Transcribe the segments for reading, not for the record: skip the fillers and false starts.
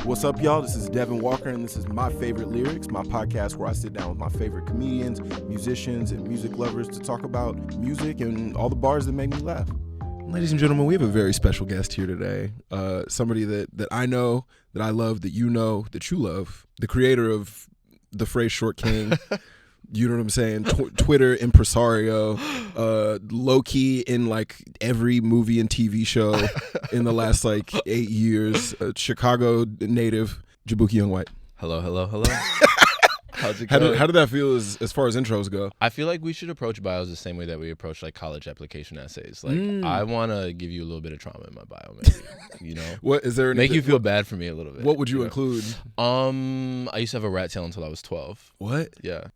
What's up, y'all? This is Devon Walker, and this is My Favorite Lyrics, my podcast where I sit down with my favorite comedians, musicians, and music lovers to talk about music and all the bars that make me laugh. Ladies and gentlemen, we have a very special guest here today. Somebody that I know, that I love, that you know, that you love. The creator of the phrase "short king." You know what I'm saying? Twitter impresario, low-key in like every movie and TV show in the last like 8 years. Chicago native, Jaboukie Young White. Hello. How's it going? How did that feel as far as intros go? I feel like we should approach bios the same way that we approach like college application essays. Like I want to give you a little bit of trauma in my bio, maybe. You know, What is there? make you feel bad for me a little bit. What would you include? I used to have a rat tail until I was 12. What? Yeah.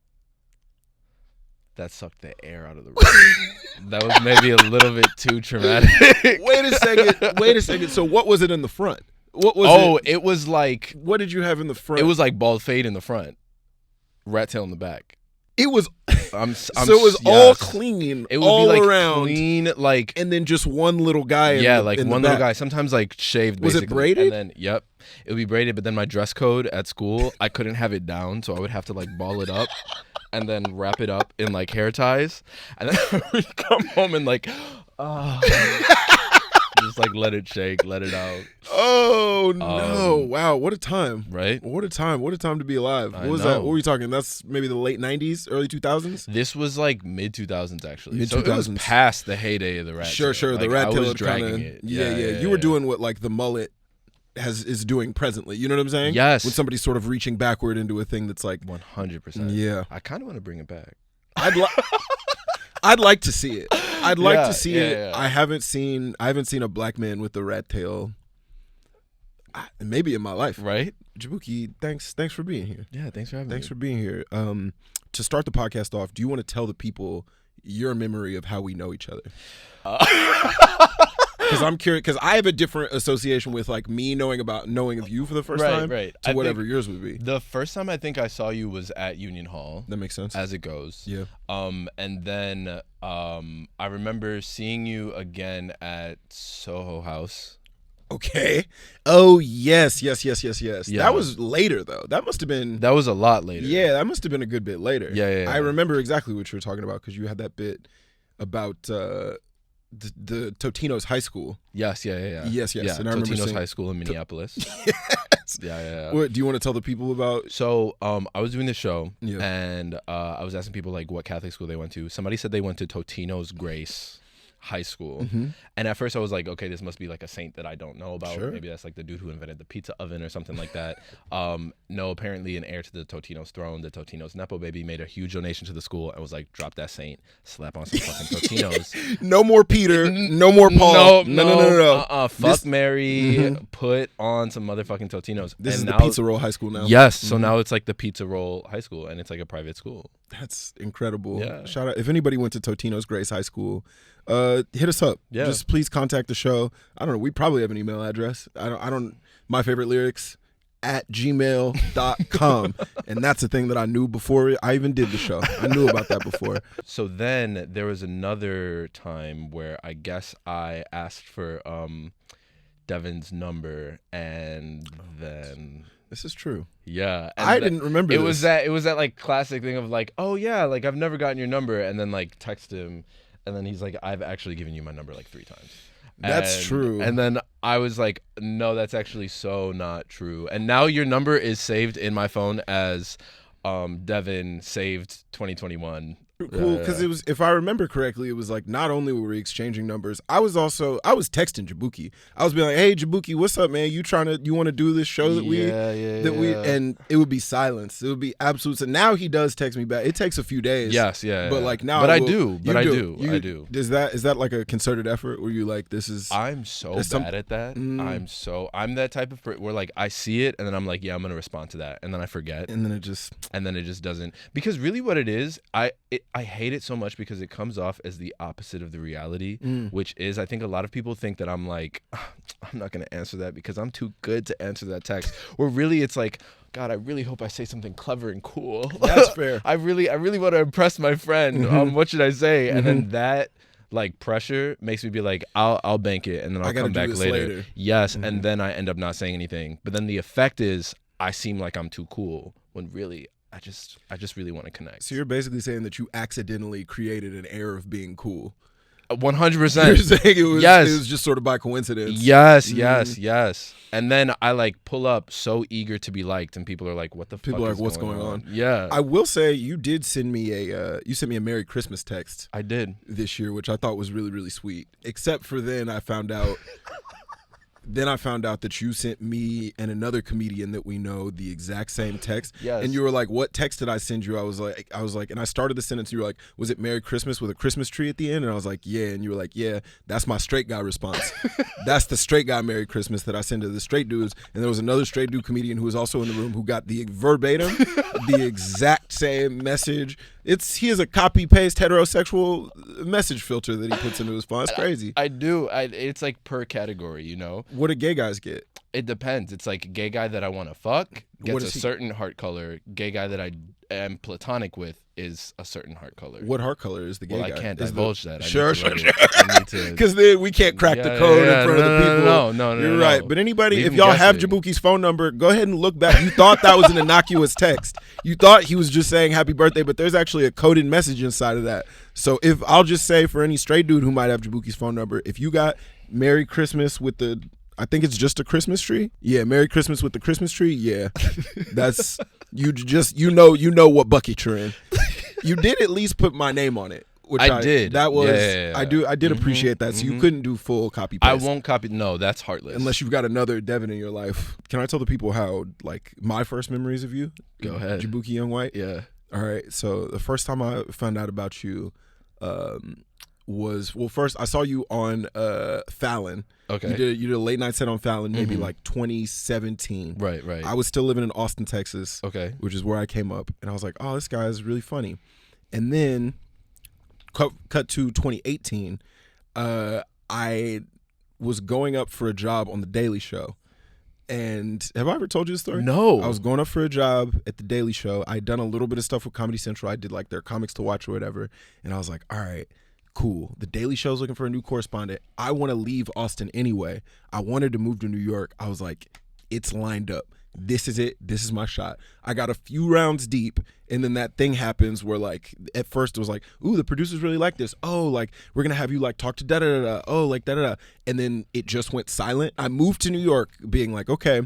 That sucked the air out of the room. That was maybe a little bit too traumatic. Wait a second. So what was it in the front? What was it? It was like, What did you have in the front? it was like bald fade in the front, rat tail in the back. It was. So it was all clean. It would all be like around, clean, like and then just one little guy. like in one the little back. guy. Sometimes like shaved. Was it Basically. braided? And then it would be braided. But then my dress code at school, I couldn't have it down, so I would have to like ball it up, and then wrap it up in like hair ties, and then I would come home and like, just like let it shake, let it out. Oh no! Wow, what a time! Right? What a time! What a time to be alive! What was know. that? What were we talking? That's maybe the late '90s, early 2000s. This was like mid 2000s actually. Mid So it was 2000s. past the heyday of the rat. Sure. tail. The Like, rat I tail was had dragging kinda, it. Yeah. You were doing what like the mullet is doing presently. You know what I'm saying? Yes. When somebody's sort of reaching backward into a thing that's like 100%. Yeah. I kind of want to bring it back. I'd like to see it. I'd like Yeah, to see yeah, it. yeah. I haven't seen a black man with the rat tail. Maybe in my life. Right? Jaboukie, thanks for being here. Yeah. Thanks for having me. Thanks for being here. To start the podcast off, do you want to tell the people your memory of how we know each other? Because I'm curious. Because I have a different association with like me knowing of you for the first time, Right. to I whatever think yours would be. The first time I think I saw you was at Union Hall, That makes sense. as it goes. Yeah. And then I remember seeing you again at Soho House. Okay. Oh yes. Yeah. That was later though. That must have been. That was a lot later. Yeah, that must have been a good bit later. Yeah. I remember exactly what you were talking about because you had that bit about the Totino's high school. Yes. Yeah. Yes. Yeah. And I remember Totino's saying, High School in Minneapolis. yes. Yeah. What do you want to tell the people about? So I was doing this show, Yeah. and I was asking people like what Catholic school they went to. Somebody said they went to Totino's Grace High School, and at first I was like, okay, this must be like a saint that I don't know about. Sure. Maybe that's like the dude who invented the pizza oven or something like that. No, apparently an heir to the Totino's throne, the Totino's Nepo baby, made a huge donation to the school and was like, drop that saint, slap on some fucking Totino's. No more Peter. No more Paul. No. Fuck This- Mary. Put on some motherfucking Totino's. This And is now, the Pizza Roll High School now. Yes. So now it's like the Pizza Roll High School, and it's like a private school. That's incredible. Yeah. Shout out if anybody went to Totino's Grace High School, hit us up. Yeah. Just please contact the show. I don't know. We probably have an email address. I don't my favorite lyrics @gmail.com. And that's a thing that I knew before I even did the show. I knew about that before. So then there was another time where I guess I asked for Devon's number, and then This is true. yeah, and I didn't remember it this. was that like classic thing of like, oh yeah, like I've never gotten your number, and then like text him, and then he's like, I've actually given you my number like 3 times. That's And- true. And then I was like, no, that's actually so not true. And now your number is saved in my phone as Devon saved 2021. Cool, because it was, if I remember correctly, it was like not only were we exchanging numbers, I was texting Jaboukie. I was being like, "Hey, Jaboukie, what's up, man? You want to do this show that we, and it would be silence. It would be absolute. So now he does text me back. It takes a few days. Yes, yeah. But like now, but I will- do. you But I do. do. I do. Is that like a concerted effort? Where you like this is? I'm so There's bad at that. Mm. I'm that type of where like I see it and then I'm like, yeah, I'm gonna respond to that, and then I forget, and then it just. and then it just doesn't. Because really, what it is, I hate it so much because it comes off as the opposite of the reality, which is I think a lot of people think that I'm like, I'm not gonna answer that because I'm too good to answer that text. Where really it's like, God, I really hope I say something clever and cool. That's fair. I really want to impress my friend. What should I say? And then that like pressure makes me be like, I'll bank it and then I'll come back later. Yes, and then I end up not saying anything. But then the effect is I seem like I'm too cool when really I just really want to connect. So you're basically saying that you accidentally created an air of being cool. 100%. You're saying it was, yes. It was just sort of by coincidence. Yes. And then I like pull up so eager to be liked, and people are like, "What the fuck?" People are like, "What's going on?" Yeah. I will say you did send me a Merry Christmas text. I did this year, which I thought was really, really sweet. Except for then I found out. Then I found out that you sent me and another comedian that we know the exact same text. Yes. And you were like, "What text did I send you?" I was like, and I started the sentence. You were like, "Was it Merry Christmas with a Christmas tree at the end?" And I was like, "Yeah." And you were like, "Yeah, that's my straight guy response. That's the straight guy Merry Christmas that I send to the straight dudes." And there was another straight dude comedian who was also in the room who got the verbatim, the exact same message. He has a copy paste heterosexual message filter that he puts into his phone. It's crazy. I do. It's like per category, you know. What do gay guys get? It depends. It's like gay guy that I want to fuck gets a certain heart color. Gay guy that I am platonic with is a certain heart color. What heart color is the gay guy? I can't divulge that. Sure. Because then we can't crack the code in front of the people. No. You're right. But anybody, if y'all have Jaboukie's phone number, go ahead and look back. You thought that was an innocuous text. You thought he was just saying happy birthday, but there's actually a coded message inside of that. So if I'll just say for any straight dude who might have Jaboukie's phone number, if you got Merry Christmas with the, I think it's just a Christmas tree. Yeah, Merry Christmas with the Christmas tree. Yeah, that's you know what bucket you're in. You did at least put my name on it. Which I did. That was yeah. I did appreciate that. So you couldn't do full copy paste. I won't copy. No, that's heartless. Unless you've got another Devon in your life. Can I tell the people how like my first memories of you? Go ahead. Jaboukie Young White. Yeah. All right. So the first time I found out about you was first I saw you on Fallon. Okay. You did a late night set on Fallon, maybe like 2017. Right. I was still living in Austin, Texas. Okay. Which is where I came up, and I was like, oh, this guy is really funny. And then cut to 2018, I was going up for a job on The Daily Show. And have I ever told you this story? No. I was going up for a job at The Daily Show. I'd done a little bit of stuff with Comedy Central. I did like their comics to watch or whatever. And I was like, all right, cool. The Daily Show's looking for a new correspondent. I want to leave Austin anyway. I wanted to move to New York. I was like, it's lined up. This is it. This is my shot. I got a few rounds deep, and then that thing happens where, like, at first it was like, ooh, the producers really like this. Oh, like, we're going to have you, like, talk to da-da-da-da. Oh, like, da-da-da. And then it just went silent. I moved to New York being like, okay,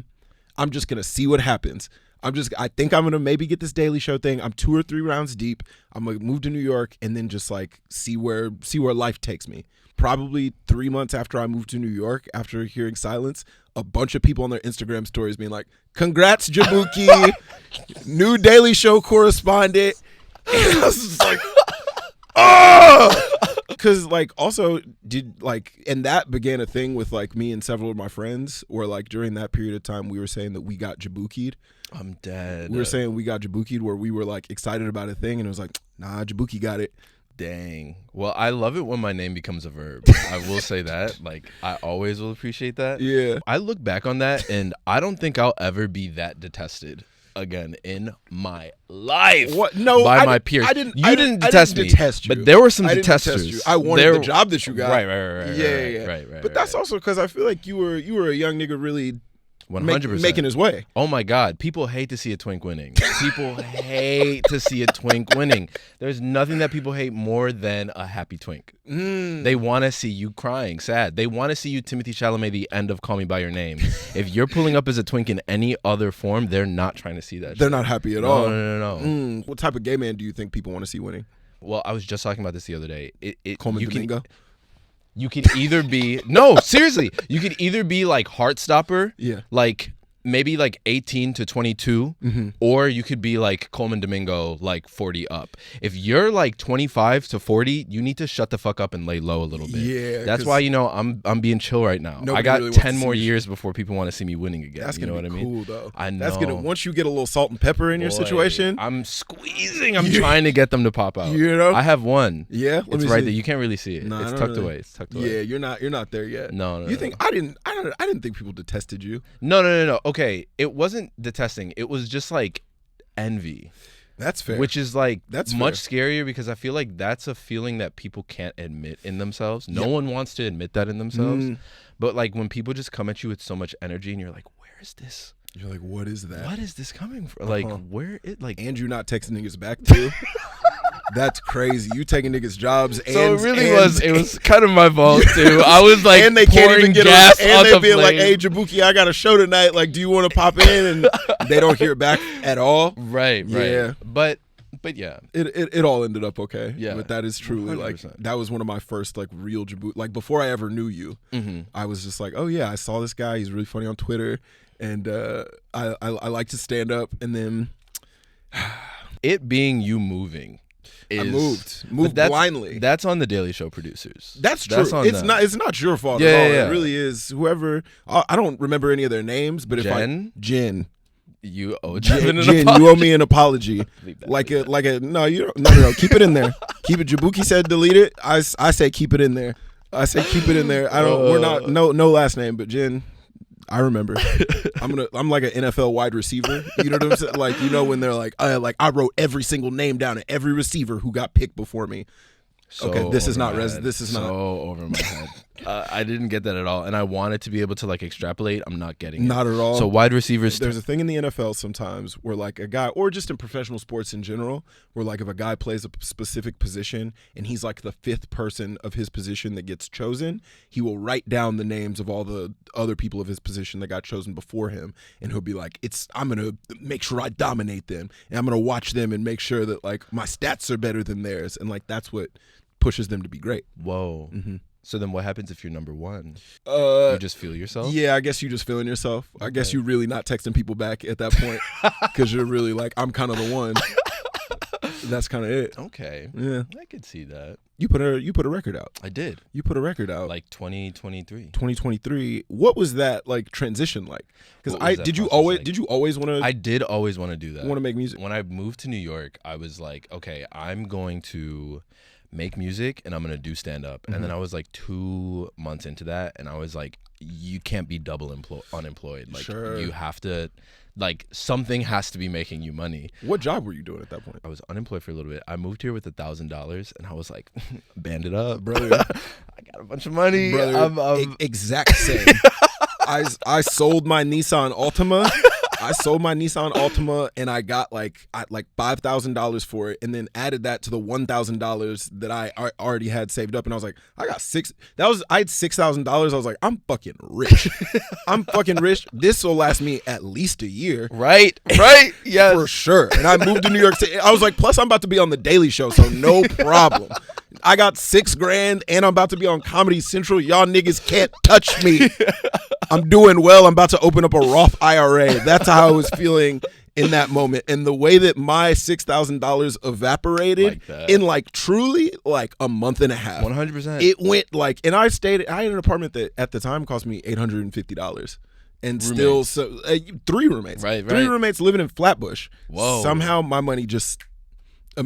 I'm just going to see what happens. I think I'm going to maybe get this Daily Show thing. I'm 2 or 3 rounds deep. I'm going to move to New York and then just, like, see where life takes me. Probably 3 months after I moved to New York, after hearing silence, a bunch of people on their Instagram stories being like, congrats, Jaboukie, new Daily Show correspondent. And I was just like, oh! Because, like, also, and that began a thing with, like, me and several of my friends where, like, during that period of time, we were saying that we got Jaboukied. I'm dead. We were saying we got Jaboukied where we were, like, excited about a thing, and it was like, nah, Jaboukie got it. Dang. Well, I love it when my name becomes a verb. I will say that. Like, I always will appreciate that. Yeah. I look back on that, and I don't think I'll ever be that detested again in my life. What? No, my peers. I didn't detest me, detest you. But there were some I didn't detesters. detest you. I wanted the job that you got. Right. Yeah. But that's also because I feel like you were a young nigga really 100% making his way. Oh my God. People hate to see a twink winning. People hate to see a twink winning. There's nothing that people hate more than a happy twink. They want to see you crying, sad. They want to see you Timothée Chalamet, the end of Call Me By Your Name. If you're pulling up as a twink in any other form, they're not trying to see that. They're not happy at all. No. What type of gay man do you think people want to see winning? Well, I was just talking about this the other day. Coleman Domingo? You could either be no, seriously. You could either be like Heartstopper, like maybe like 18 to 22, or you could be like Coleman Domingo, like 40 up. If you're like 25 to 40, you need to shut the fuck up and lay low a little bit. Yeah, that's why I'm being chill right now. I got really 10 more years before people want to see me winning again. That's gonna be cool though. I know. That's gonna once you get a little salt and pepper in your situation. I'm squeezing. I'm trying to get them to pop out. You know, I have one. Yeah, it's right there. You can't really see it. No, it's tucked away. It's tucked away. Yeah, you're not there yet. No. You think I didn't think people detested you. No. Okay, it wasn't detesting. It was just like envy. That's fair. Which is like that's much fair. scarier because I feel like that's a feeling that people can't admit in themselves. No one wants to admit that in themselves. But like when people just come at you with so much energy and you're like, where is this? You're like, what is that? What is this coming from? Like, where it like? And you not texting niggas back too. That's crazy. You taking niggas' jobs. So it really was. It was kind of my fault too. I was like, and they can't even get gas and on they the being like, flame. "Hey, Jaboukie, I got a show tonight. Like, do you want to pop in?" And they don't hear back at all. Right. Yeah. But yeah, it all ended up okay. Yeah. But that is truly 100%. like that was one of my first like real Jaboukie. Like before I ever knew you, I was just like, oh yeah, I saw this guy. He's really funny on Twitter, and I like to stand up. And then it being you moving. I moved blindly. That's on the Daily Show producers. That's true. It's not your fault at all. It really is. Whoever I don't remember any of their names, but Jen, you owe Jen, you owe me an apology. No, you don't. No. Keep it in there. Keep it. Jaboukie said delete it. I say keep it in there. I say keep it in there. I don't. We're not. No last name, but Jen. I remember. I'm like an NFL wide receiver. You know what I'm saying? Like, when they're like I wrote every single name down of every receiver who got picked before me. So okay, this is not over my head. I didn't get that at all, and I wanted to be able to like extrapolate. I'm not getting it. Not at all. So wide receivers. There's a thing in the NFL sometimes where like a guy, or just in professional sports in general, where like if a guy plays a specific position and he's like the fifth person of his position that gets chosen, he will write down the names of all the other people of his position that got chosen before him, and he'll be like, I'm gonna make sure I dominate them, and I'm gonna watch them and make sure that like my stats are better than theirs, and like that's what pushes them to be great. Whoa. So then what happens if you're number one? You just feel yourself? Yeah, I guess you just feeling yourself. Okay. I guess you really not texting people back at that point because you're really like, I'm kind of the one. That's kind of it. Okay. Yeah. I could see that. You put a record out. I did. You put a record out. Like 2023. 2023. What was that like transition like? Because did you always want to? I did always want to do that. Want to make music? When I moved to New York, I was like, okay, I'm going to make music and I'm gonna do stand up. And then I was like 2 months into that, and I was like, you can't be double unemployed. Like you have to, like something has to be making you money. What job were you doing at that point? I was unemployed for a little bit. I moved here with $1,000 and I was like, band it up, brother. I got a bunch of money, brother. Exact same. I sold my Nissan Altima. And I got like $5,000 for it, and then added that to the $1,000 that I already had saved up, and I was like, I had $6,000. I was like, I'm fucking rich. This will last me at least a year. Right. Yes. For sure. And I moved to New York City. I was like, plus I'm about to be on the Daily Show, so no problem. I got $6,000 and I'm about to be on Comedy Central. Y'all niggas can't touch me. I'm doing well. I'm about to open up a Roth IRA. That's how I was feeling in that moment. And the way that my $6,000 evaporated in like truly like a month and a half. 100%. It went like, and I had an apartment that at the time cost me $850. And roommates. Still, 3 roommates. Right. 3 roommates living in Flatbush. Whoa. Somehow my money just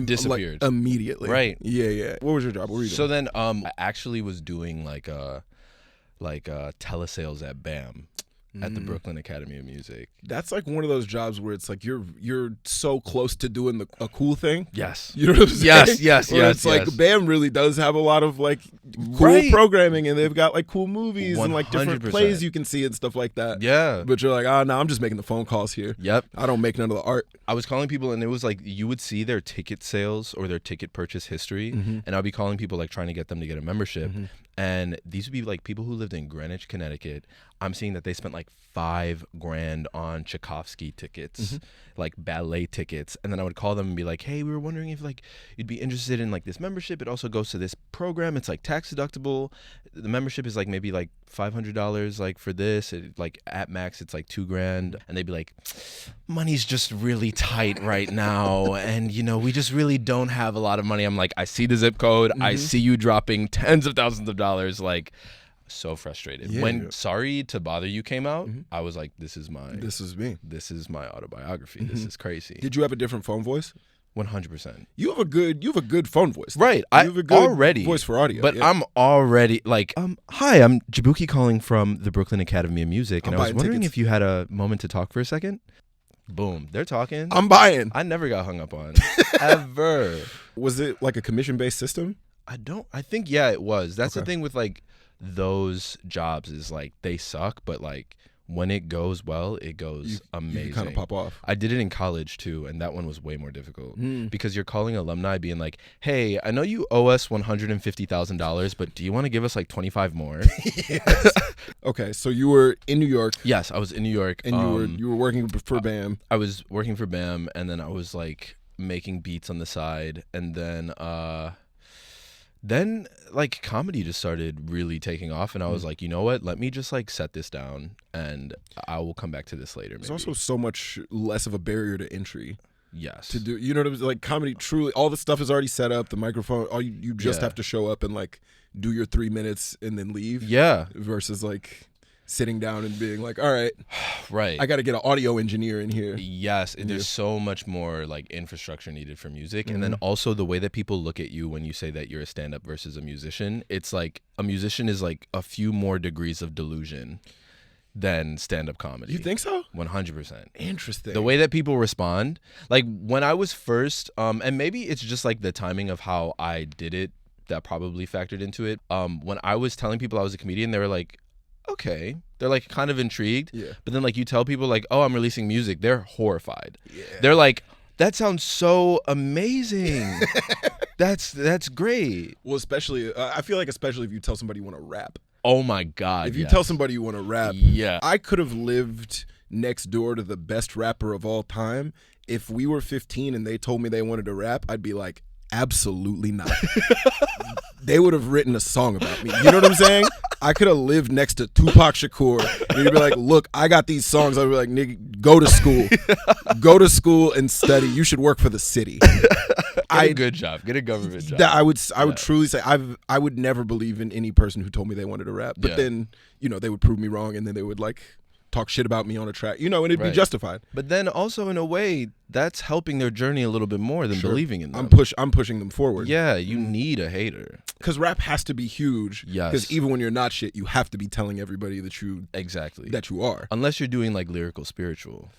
disappeared. Like, immediately. Right. Yeah. What was your job? What were you doing? So then I actually was doing like telesales at BAM. At the Brooklyn Academy of Music. That's like one of those jobs where it's like you're so close to doing a cool thing. Yes. You know what I'm saying? Yes. It's like BAM really does have a lot of like cool programming, and they've got like cool movies 100%. And like different plays you can see and stuff like that. Yeah. But you're like, no, I'm just making the phone calls here. Yep. I don't make none of the art. I was calling people, and it was like you would see their ticket sales or their ticket purchase history, and I'd be calling people like trying to get them to get a membership. And these would be like people who lived in Greenwich, Connecticut. I'm seeing that they spent like $5,000 on Tchaikovsky tickets, like ballet tickets. And then I would call them and be like, hey, we were wondering if like you'd be interested in like this membership. It also goes to this program. It's like tax deductible. The membership is like maybe like $500 like for this. Like at max, it's like $2,000. And they'd be like, money's just really tight right now. And we just really don't have a lot of money. I'm like, I see the zip code. I see you dropping tens of thousands of dollars. Like, so frustrated. When Sorry to Bother You came out, I was like, this is me. This is my autobiography. This is crazy. Did you have a different phone voice? 100%. You have a good phone voice. Right. You have a good voice for audio. But I'm already like, hi, I'm Jaboukie calling from the Brooklyn Academy of Music, and I was wondering if you had a moment to talk for a second. Boom. They're talking. I'm buying. I never got hung up on. Ever. Was it like a commission-based system? I think, yeah, it was. That's the Okay. thing with like those jobs is like they suck, but like when it goes well, it goes amazing. You kind of pop off. I did it in college too, and that one was way more difficult because you're calling alumni being like, hey, I know you owe us $150,000, but do you want to give us like 25 more? Yes. Okay, so you were in New York. Yes, I was in New York. And you were working for BAM. I was working for BAM, and then I was like making beats on the side, and then like comedy just started really taking off, and I was like, you know what? Let me just like set this down, and I will come back to this later. There's also so much less of a barrier to entry. Yes. To do, you know what I'm saying? Like comedy, truly, all the stuff is already set up. The microphone, all you just have to show up and like do your 3 minutes and then leave. Yeah. Versus like sitting down and being like, all right, right, I got to get an audio engineer in here. Yes, there's so much more like infrastructure needed for music, and then also the way that people look at you when you say that you're a stand-up versus a musician. It's like a musician is like a few more degrees of delusion than stand-up comedy. You think so? 100%. Interesting. The way that people respond, like when I was first, and maybe it's just like the timing of how I did it that probably factored into it. When I was telling people I was a comedian, they were like, okay, they're like kind of intrigued. Yeah. But then like you tell people like, oh, I'm releasing music, they're horrified. Yeah. They're like, that sounds so amazing. That's great. Well, especially I feel like especially if you tell somebody you want to rap. Oh my God. If you tell somebody you want to rap, yeah. I could have lived next door to the best rapper of all time. If we were 15 and they told me they wanted to rap, I'd be like, absolutely not. They would have written a song about me. You know what I'm saying? I could have lived next to Tupac Shakur. And you'd be like, look, I got these songs. I'd be like, nigga, go to school. Go to school and study. You should work for the city. Get a good job. Get a government job. I would truly say I would never believe in any person who told me they wanted to rap. But then, you know, they would prove me wrong, and then they would like talk shit about me on a track, you know, and it'd be justified. But then also in a way, that's helping their journey a little bit more than believing in them. I'm pushing them forward. Yeah, you need a hater. Because rap has to be huge. Yes. Because even when you're not shit, you have to be telling everybody that you are. Unless you're doing like lyrical spiritual.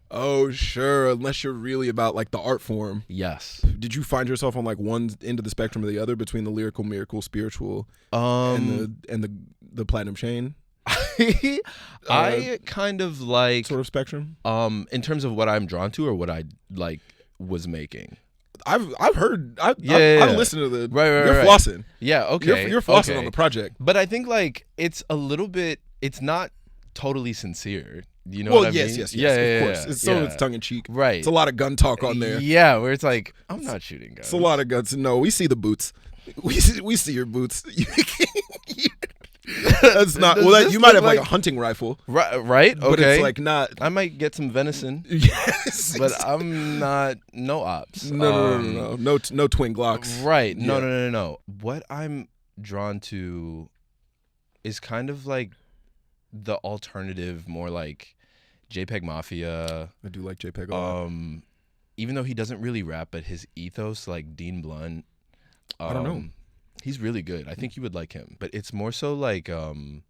Oh, sure. Unless you're really about like the art form. Yes. Did you find yourself on like one end of the spectrum or the other between the lyrical, miracle, spiritual, and the platinum chain? I kind of like sort of spectrum. In terms of what I'm drawn to or what I like was making. I've heard. I've listened to the. Right. You're flossing. Yeah. Okay. You're flossing on the project. But I think like it's a little bit. It's not totally sincere. You know what I mean? Yes. Of course. It's tongue in cheek. Right. It's a lot of gun talk on there. Yeah, where it's like, I'm not shooting guns. It's a lot of guns. No, we see the boots. We see your boots. That's not. Well, you might have like a hunting rifle. Right. Okay. But it's like not. I might get some venison. Yes. But I'm not. No ops. No. No twin Glocks. Right. No. What I'm drawn to is kind of like the alternative, more like JPEG Mafia. I do like JPEG a lot. Even though he doesn't really rap, but his ethos, like Dean Blunt. I don't know. He's really good. I think you would like him. But it's more so like the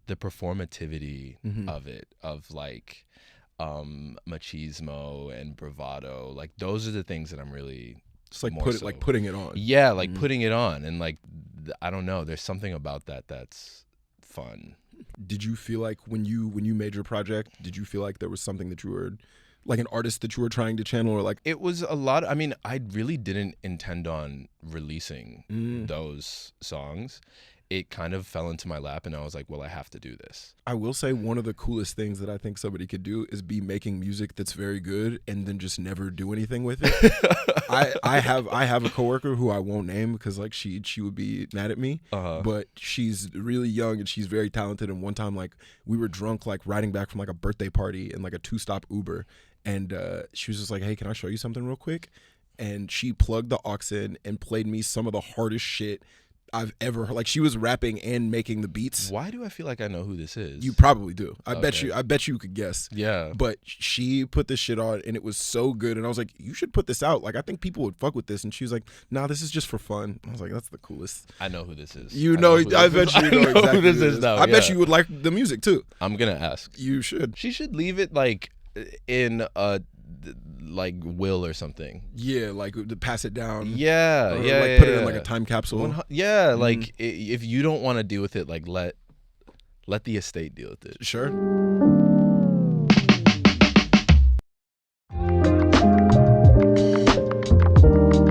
performativity of it, of like machismo and bravado. Like those are the things that I'm really just like putting it on. Yeah, like putting it on, and like I don't know. There's something about that that's fun. Did you feel like when you made your project, did you feel like there was something that you were like an artist that you were trying to channel, or like it was a lot. I mean, I really didn't intend on releasing those songs. It kind of fell into my lap, and I was like, well, I have to do this. I will say one of the coolest things that I think somebody could do is be making music that's very good and then just never do anything with it. I have a coworker who I won't name because like she would be mad at me, but she's really young and she's very talented. And one time like we were drunk like riding back from like a birthday party in like a 2-stop Uber, and she was just like, hey, can I show you something real quick? And she plugged the aux in and played me some of the hardest shit I've ever heard. Like she was rapping and making the beats. Why do I feel like I know who this is? You probably do. I bet you could guess. Yeah. But she put this shit on and it was so good, and I was like, you should put this out. Like I think people would fuck with this. And she was like, nah, this is just for fun. I was like, that's the coolest. I know who this is. I bet you know exactly who this is now. I bet you would like the music too. I'm gonna ask. You should. She should leave it like in a like will or something. Yeah, like to pass it down. Yeah, or yeah, like yeah, put it yeah. in like a time capsule. Yeah, like if you don't want to deal with it, like let the estate deal with it. Sure.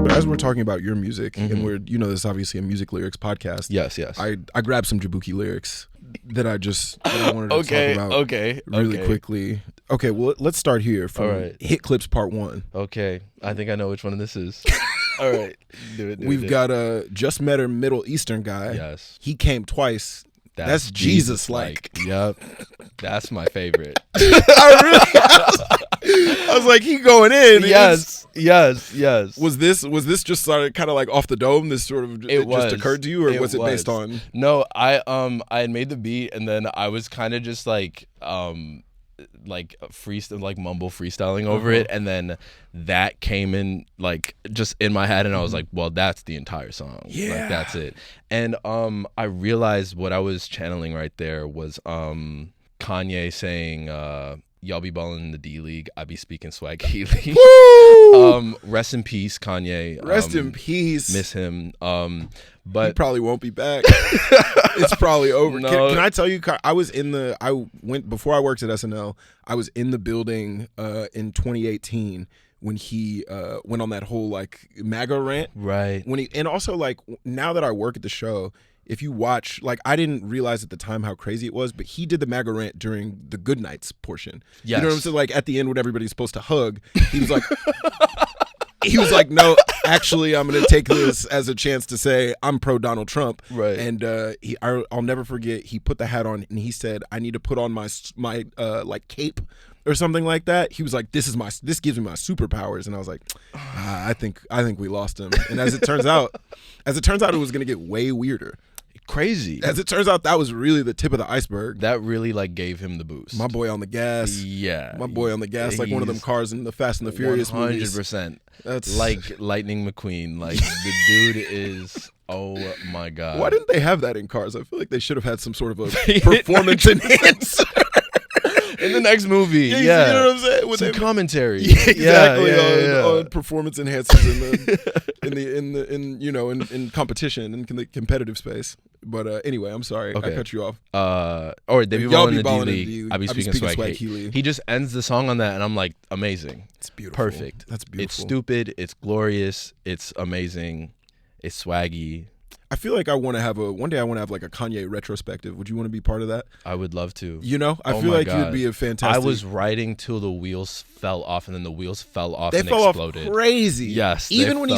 But as we're talking about your music, and we're, you know, this is obviously a music lyrics podcast. Yes. I grabbed some Jaboukie lyrics that I wanted to talk about really quickly. Okay, well, let's start here from Hit Clips Part 1. Okay, I think I know which one this is. All right, do it. We've got a just met a Middle Eastern guy. Yes. He came twice. That's Jesus-like. Yep. That's my favorite. I was like, he going in. Yes. Was this just sort of kind of like off the dome? This sort of just occurred to you, or was it based on? No, I had made the beat, and then I was kind of just like freestyle, like mumble freestyling over it, and then that came in like just in my head, and I was like, well, that's the entire song. Yeah, like that's it. And I realized what I was channeling right there was Kanye saying, y'all be balling in the D League, I be speaking swag Healy. Rest in peace, Kanye. Rest in peace. Miss him. But he probably won't be back. It's probably over. No. Can I tell you? Before I worked at SNL. I was in the building in 2018 when he went on that whole like MAGA rant. Right. And also like now that I work at the show, if you watch, like, I didn't realize at the time how crazy it was, but he did the MAGA rant during the good nights portion. Yes. You know what I'm saying? Like at the end when everybody's supposed to hug, he was like. He was like, no, actually, I'm going to take this as a chance to say I'm pro Donald Trump. Right. And I'll never forget, he put the hat on and he said, I need to put on my like cape or something like that. He was like, this gives me my superpowers. And I was like, I think we lost him. And as it turns out, it was going to get way weirder. Crazy. As it turns out, that was really the tip of the iceberg. That really like gave him the boost. My boy on the gas. Yeah. My boy on the gas, like one of them cars in the Fast and the Furious movies. 100%. That's like Lightning McQueen. Like the dude is, oh my God. Why didn't they have that in Cars? I feel like they should have had some sort of a performance enhancer. In the next movie, You know what I'm saying? With some commentary, exactly, on performance enhancers in competition in the competitive space. But anyway, I'm sorry, I cut you off. Or they be balling in the D League. I be speaking swag Healy. He just ends the song on that, and I'm like, amazing. It's beautiful. Perfect. That's beautiful. It's stupid. It's glorious. It's amazing. It's swaggy. I feel like one day I want to have like a Kanye retrospective. Would you want to be part of that? I would love to. You know, I feel like you'd be a fantastic. I was writing till the wheels fell off, and then the wheels fell off and exploded. They fell off crazy. Yes, even when he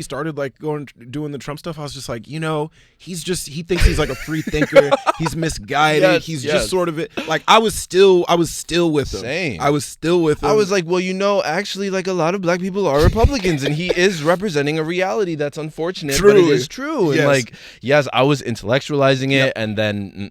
started like doing the Trump stuff, I was just like, you know, he thinks he's like a free thinker. He's misguided. Yes, he's just sort of it. Like I was still with him. Same. I was still with him. I was like, well, you know, actually, like a lot of black people are Republicans, and he is representing a reality that's unfortunate, but it is true. Yes. And like, yes, I was intellectualizing it, and then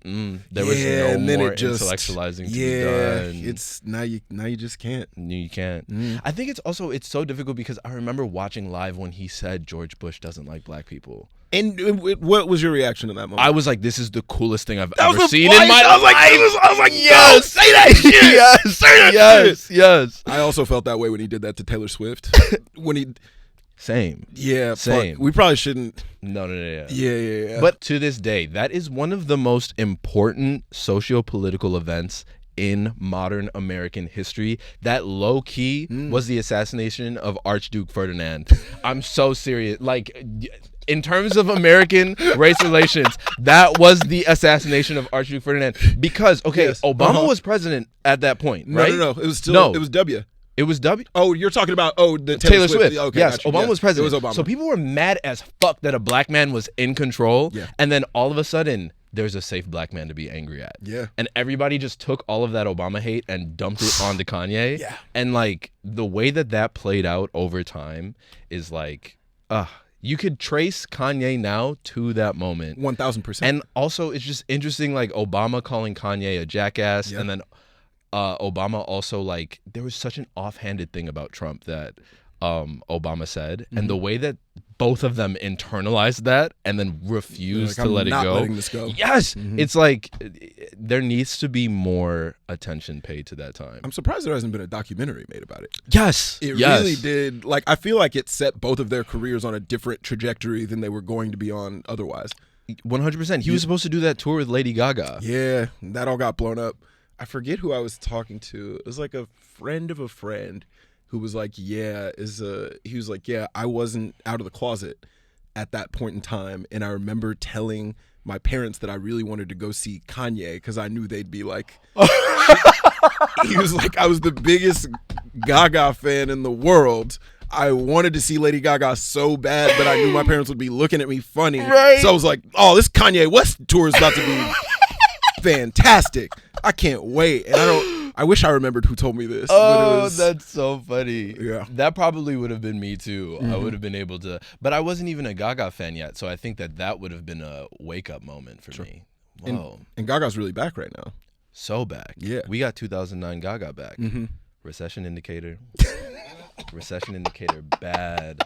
there was no more intellectualizing to be done. It's now you just can't. You can't. I think it's so difficult because I remember watching live when he said George Bush doesn't like black people. And what was your reaction to that moment? I was like, this is the coolest thing I've ever seen in my life. I was like, yes, say that shit. Yes, say that shit. Yes. I also felt that way when he did that to Taylor Swift. Same. Yeah. Same. Fuck. We probably shouldn't. No. Yeah. But to this day, that is one of the most important socio-political events in modern American history. That low key was the assassination of Archduke Ferdinand. I'm so serious. Like, in terms of American race relations, that was the assassination of Archduke Ferdinand. Because, Obama was president at that point, right? No. It was still. It was W. It was W. Oh, you're talking about the Taylor Swift. Okay, yes, Obama was president. It was Obama. So people were mad as fuck that a black man was in control. Yeah. And then all of a sudden, there's a safe black man to be angry at. Yeah. And everybody just took all of that Obama hate and dumped it onto Kanye. Yeah. And like the way that played out over time is like, you could trace Kanye now to that moment. 1,000%. And also, it's just interesting, like Obama calling Kanye a jackass, and then Obama also, like, there was such an offhanded thing about Trump that Obama said, and the way that both of them internalized that and then refused to let it go. Letting this go. Yes, it's like there needs to be more attention paid to that time. I'm surprised there hasn't been a documentary made about it. Yes. It really did. Like, I feel like it set both of their careers on a different trajectory than they were going to be on otherwise. 100%. He was supposed to do that tour with Lady Gaga. Yeah, that all got blown up. I forget who I was talking to. It was like a friend of a friend who was like, he was like, I wasn't out of the closet at that point in time. And I remember telling my parents that I really wanted to go see Kanye because I knew they'd be like, he was like, I was the biggest Gaga fan in the world. I wanted to see Lady Gaga so bad, but I knew my parents would be looking at me funny. Right. So I was like, oh, this Kanye West tour is about to be fantastic. I can't wait. And I wish I remembered who told me this. Oh, that's so funny. Yeah. That probably would have been me too. Mm-hmm. I would have been able to, but I wasn't even a Gaga fan yet. So I think that would have been a wake up moment for me. Whoa. And Gaga's really back right now. So back. Yeah. We got 2009 Gaga back. Mm-hmm. Recession indicator. Recession indicator. Bad.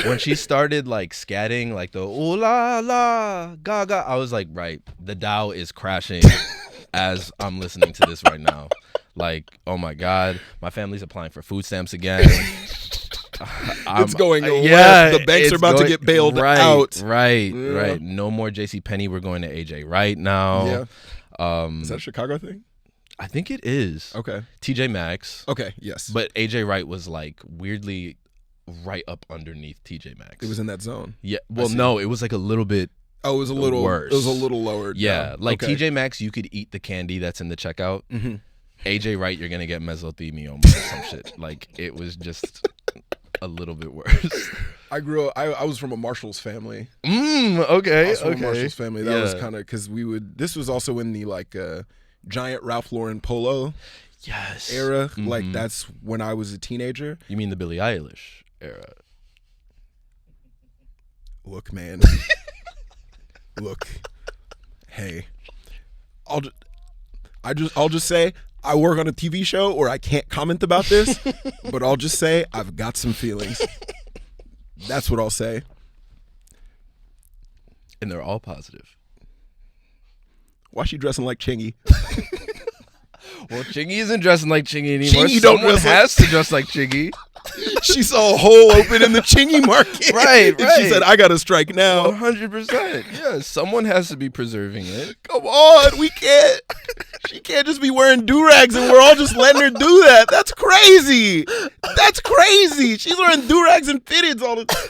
When she started like scatting, like the ooh la la Gaga, I was like, right, the Dow is crashing as I'm listening to this right now. Like, oh my God, my family's applying for food stamps again. It's going left. The banks are about to get bailed out. Right. No more JCPenney. We're going to AJ right now. Yeah. Is that a Chicago thing? I think it is. Okay. TJ Maxx. Okay, yes. But AJ Wright was like weirdly right up underneath TJ Maxx. It was in that zone. Yeah. Well, no, it was like a little bit. Oh, it was a little worse. It was a little lower. Yeah. Like okay. TJ Maxx, you could eat the candy that's in the checkout. Mm-hmm. AJ Wright, you're gonna get mesothelioma or some shit. Like it was just a little bit worse. I was from a Marshalls family. Okay. I was from a Marshalls family. That was kind of because this was also in the like giant Ralph Lauren polo era. Mm-hmm. Like that's when I was a teenager. You mean the Billie Eilish era? Look, man. Look. Hey. I'll just say I work on a TV show or I can't comment about this, but I'll just say I've got some feelings. That's what I'll say. And they're all positive. Why she dressing like Chingy? Well, Chingy isn't dressing like Chingy anymore. Chingy don't Someone has to dress like Chingy. She saw a hole open in the Chingy market. Right. And she said, I got to strike now. 100%. Yeah, someone has to be preserving it. Come on, we can't. She can't just be wearing do-rags and we're all just letting her do that. That's crazy. That's crazy. She's wearing do-rags and fitteds all the time.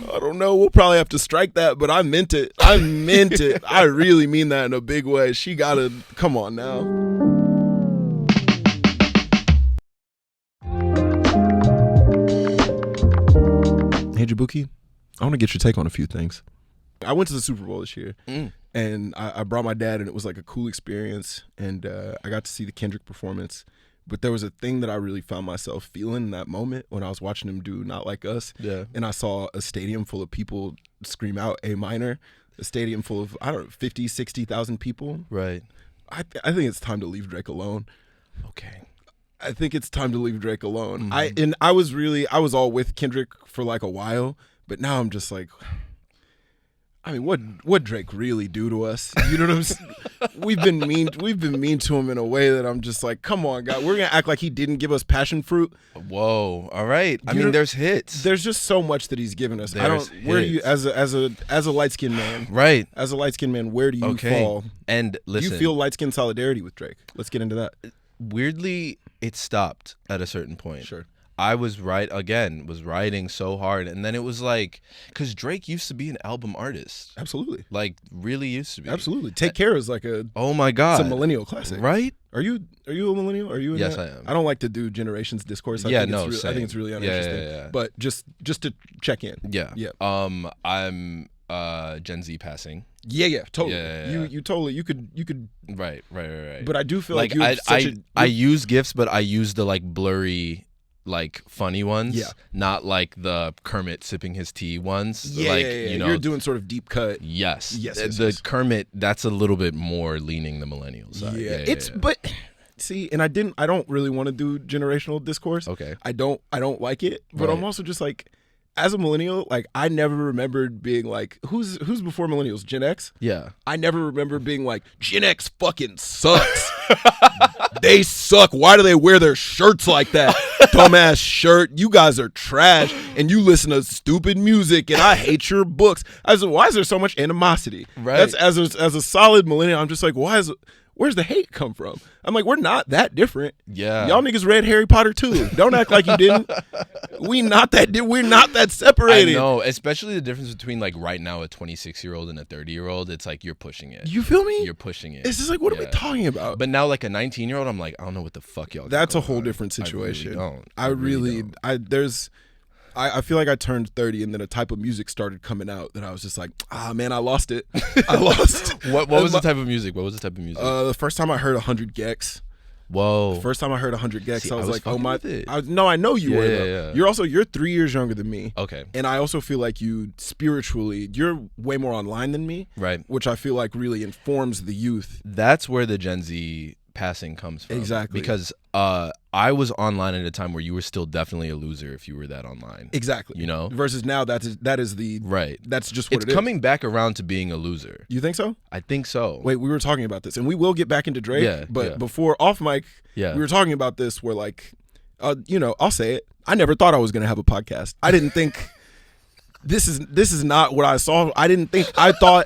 I don't know. We'll probably have to strike that, but I meant it. I meant it. I really mean that in a big way. She got to, come on now. Hey, Jaboukie, I want to get your take on a few things. I went to the Super Bowl this year, and I brought my dad, and it was like a cool experience, and I got to see the Kendrick performance. But there was a thing that I really found myself feeling in that moment when I was watching him do Not Like Us. Yeah. And I saw a stadium full of people scream out A minor, a stadium full of, 50, 60,000 people. Right. I think it's time to leave Drake alone. Okay. I think it's time to leave Drake alone. I was all with Kendrick for like a while, but now I'm just like, I mean, what Drake really do to us? You know what I'm saying? We've been mean to him in a way that I'm just like, come on, God, we're gonna act like he didn't give us passion fruit. Whoa, all right. I mean, there's hits. There's just so much that he's given us. Where do you, as a light skinned man, right? As a light skinned man, where do you fall? And listen, do you feel light skinned solidarity with Drake? Let's get into that. Weirdly, it stopped at a certain point. Sure. I was writing so hard, and then it was like, because Drake used to be an album artist. Absolutely. Like, really used to be. Absolutely. Take Care is like oh my God. It's a millennial classic. Right? Are you a millennial? Are you in Yes, that? I am. I don't like to do generations discourse. I think it's really uninteresting. Yeah. But just to check in. Yeah. Yeah. I'm Gen Z passing. Yeah, totally. Yeah. You totally you could Right. But I do feel like I use GIFs, but I use the like blurry, like funny ones, not like the Kermit sipping his tea ones. You know, you're doing sort of deep cut. Yes. The Kermit, that's a little bit more leaning the millennial side. But see, and I don't really want to do generational discourse. Okay. I don't like it, but I'm also just like, as a millennial, like I never remembered being like, who's before millennials? Gen X? Yeah. I never remember being like, Gen X fucking sucks. They suck. Why do they wear their shirts like that? Dumbass shirt. You guys are trash and you listen to stupid music and I hate your books. I said, why is there so much animosity? Right. That's as a solid millennial, I'm just like, where's the hate come from? I'm like, we're not that different. Yeah. Y'all niggas read Harry Potter too. Don't act like you didn't. We're not that separated. I know, especially the difference between like right now a 26-year-old and a 30-year-old. It's like you're pushing it. You feel me? You're pushing it. It's just like, what are we talking about? But now like a 19-year-old, I'm like, I don't know what the fuck y'all. That's a whole different situation. I really don't. I feel like I turned 30 and then a type of music started coming out that I was just like, man, I lost it. I lost. What was the type of music? The first time I heard 100 Gex. Whoa. The first time I heard 100 Gex, See, I was like, oh my. I know you were. Yeah. You're 3 years younger than me. Okay. And I also feel like you spiritually, you're way more online than me. Right. Which I feel like really informs the youth. That's where the Gen Z passing comes from. Exactly. Because I was online at a time where you were still definitely a loser if you were that online. Exactly. You know? Versus now that is the right. That's just what it's coming back around to being a loser. You think so? I think so. Wait, we were talking about this, and we will get back into Drake. Yeah, but before off mic, we were talking about this. Where like, I'll say it. I never thought I was gonna have a podcast. I didn't think this is not what I saw. I thought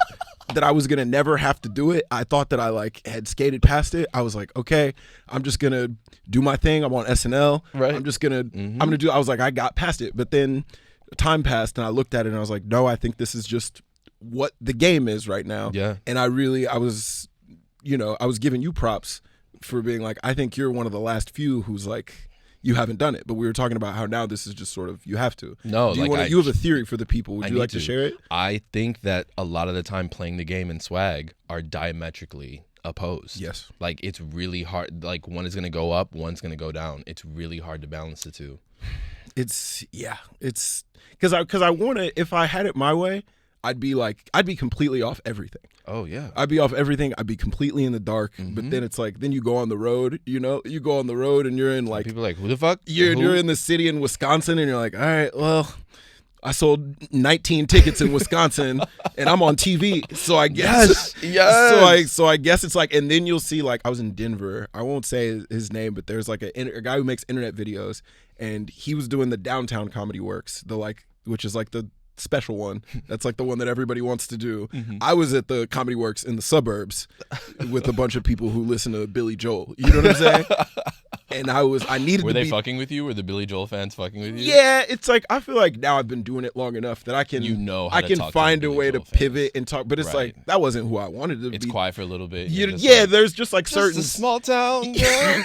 that I was gonna never have to do it. I thought that I like had skated past it. I was like, okay, I'm just gonna do my thing. I'm on SNL. Right. I'm just gonna I'm gonna do. I was like, I got past it, but then time passed and I looked at it and I was like, no, I think this is just what the game is right now. Yeah. And I was giving you props for being like, I think you're one of the last few who's like, you haven't done it. But we were talking about how now this is just sort of, you have to. No, you have a theory for the people. Would you like to share it? I think that a lot of the time playing the game and swag are diametrically opposed. Yes. Like it's really hard. Like one is going to go up, one's going to go down. It's really hard to balance the two. It's because I want to, if I had it my way, I'd be completely off everything. Oh yeah. I'd be off everything. I'd be completely in the dark. But then it's like, then you go on the road, you go on the road and you're in like, people are like, who the fuck? You're in the city in Wisconsin and you're like, all right, well, I sold 19 tickets in Wisconsin and I'm on TV. So I guess, yes. So I guess it's like, and then you'll see like, I was in Denver. I won't say his name, but there's like a guy who makes internet videos and he was doing the Downtown Comedy Works, which is like the special one. That's like the one that everybody wants to do. I was at the Comedy Works in the suburbs with a bunch of people who listen to Billy Joel. You know what I'm saying? And I needed Were to they be, fucking with you? Were the Billy Joel fans fucking with you? Yeah, it's like I feel like now I've been doing it long enough that I can how to talk find to a Billy way Joel to pivot and talk. But it's Right. like that wasn't who I wanted to be. It's quiet for a little bit. There's just like certain just a small town girl.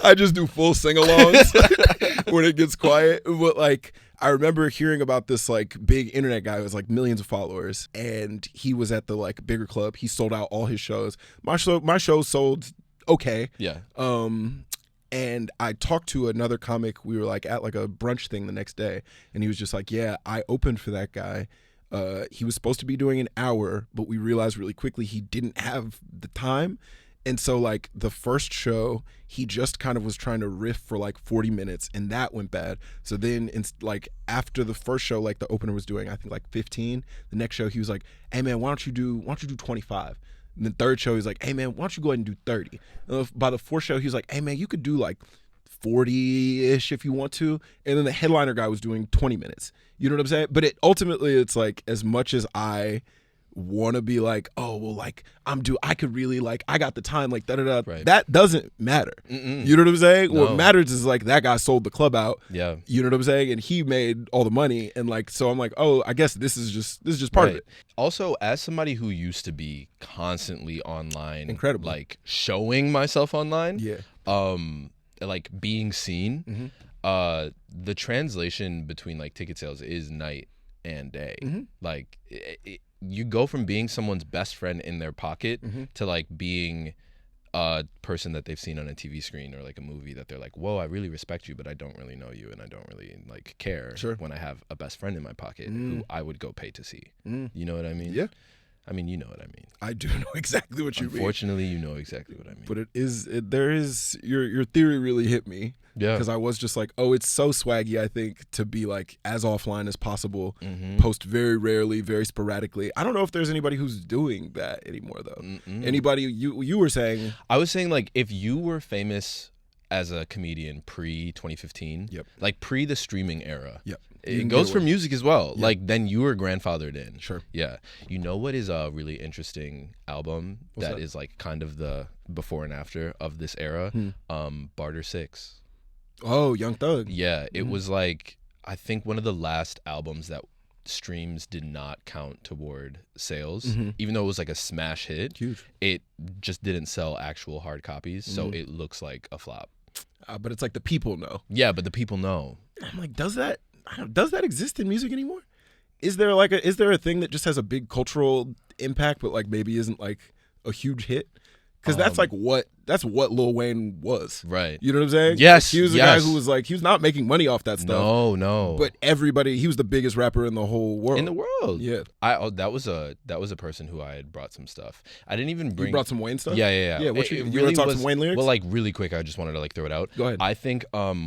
I just do full sing-alongs when it gets quiet. But like I remember hearing about this like big internet guy who has like millions of followers, and he was at the like bigger club. He sold out all his shows. My show sold okay. Yeah. And I talked to another comic. We were like at like a brunch thing the next day, and he was just like, yeah, I opened for that guy. He was supposed to be doing an hour, but we realized really quickly he didn't have the time. And so like the first show, he just kind of was trying to riff for like 40 minutes and that went bad. So then like after the first show, like the opener was doing, I think like 15, the next show he was like, hey man, why don't you do 25? And the third show he's like, hey man, why don't you go ahead and do 30? And by the fourth show he was like, hey man, you could do like 40-ish if you want to. And then the headliner guy was doing 20 minutes. You know what I'm saying? But ultimately it's like, as much as I want to be like, oh well, like I could really like, I got the time, like Right. That doesn't matter. You know what I'm saying? No. What matters is like that guy sold the club out. Yeah. You know what I'm saying? And he made all the money, and like, so I'm like, oh, I guess this is just part of Right. it. Also, as somebody who used to be constantly online, Incredible, like showing myself online, Yeah. Like being seen, the translation between like ticket sales is night and day. Like you go from being someone's best friend in their pocket to like being a person that they've seen on a TV screen or like a movie that they're like, whoa, I really respect you, but I don't really know you and I don't really like care Sure. when I have a best friend in my pocket who I would go pay to see. You know what I mean? Yeah. I mean, you know what I mean. I do know exactly what you mean. Unfortunately, you know exactly what I mean. But there is your theory really hit me. Yeah. Because I was just like, oh, it's so swaggy, I think, to be like as offline as possible, Mm-hmm. post very rarely, very sporadically. I don't know if there's anybody who's doing that anymore, though. Anybody, you were saying. I was saying, like, if you were famous as a comedian pre-2015, Yep. like pre the streaming era, Yep. it goes for music as well. Yeah. Like, then you were grandfathered in. Sure. Yeah. You know what is a really interesting album that is like kind of the before and after of this era? Barter 6. Oh, Young Thug. Yeah, it was like, I think one of the last albums that streams did not count toward sales, even though it was like a smash hit. Huge. It just didn't sell actual hard copies, so it looks like a flop. But it's like the people know. Yeah, but the people know. I'm like, does that exist in music anymore? Is there a thing that just has a big cultural impact, but like maybe isn't like a huge hit? Because that's what Lil Wayne was. Right. You know what I'm saying? Yes. He was a guy who was like, he was not making money off that stuff. No. But he was the biggest rapper in the whole world. In the world. Yeah. That was a person who I had brought some stuff. I didn't even bring. You brought some Wayne stuff? Yeah. Yeah, you want to talk some Wayne lyrics? Well, like really quick, I just wanted to like throw it out. Go ahead. I think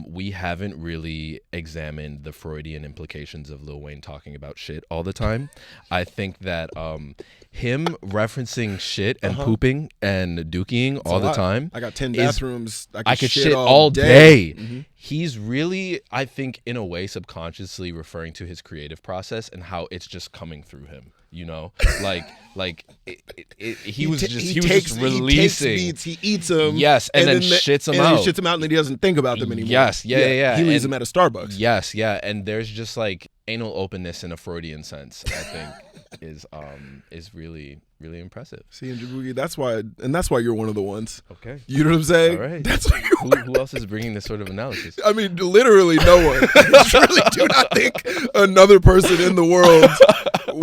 we haven't really examined the Freudian implications of Lil Wayne talking about shit all the time. I think that him referencing shit and pooping and dookying all the time. I got 10 bathrooms. I could shit all day. Mm-hmm. He's really, I think, in a way, subconsciously referring to his creative process and how it's just coming through him. You know, he was just releasing. He takes beats, he eats them. Yes, and then shits them out. He shits them out, and then he doesn't think about them anymore. Yes, yeah. He leaves them at a Starbucks. Yes, yeah, and there's just like anal openness in a Freudian sense, I think, is really, really impressive. See, and Jaboukie, that's why you're one of the ones. Okay, you know what I'm saying? All right. That's why who else is bringing this sort of analysis? I mean, literally no one. I truly do not think another person in the world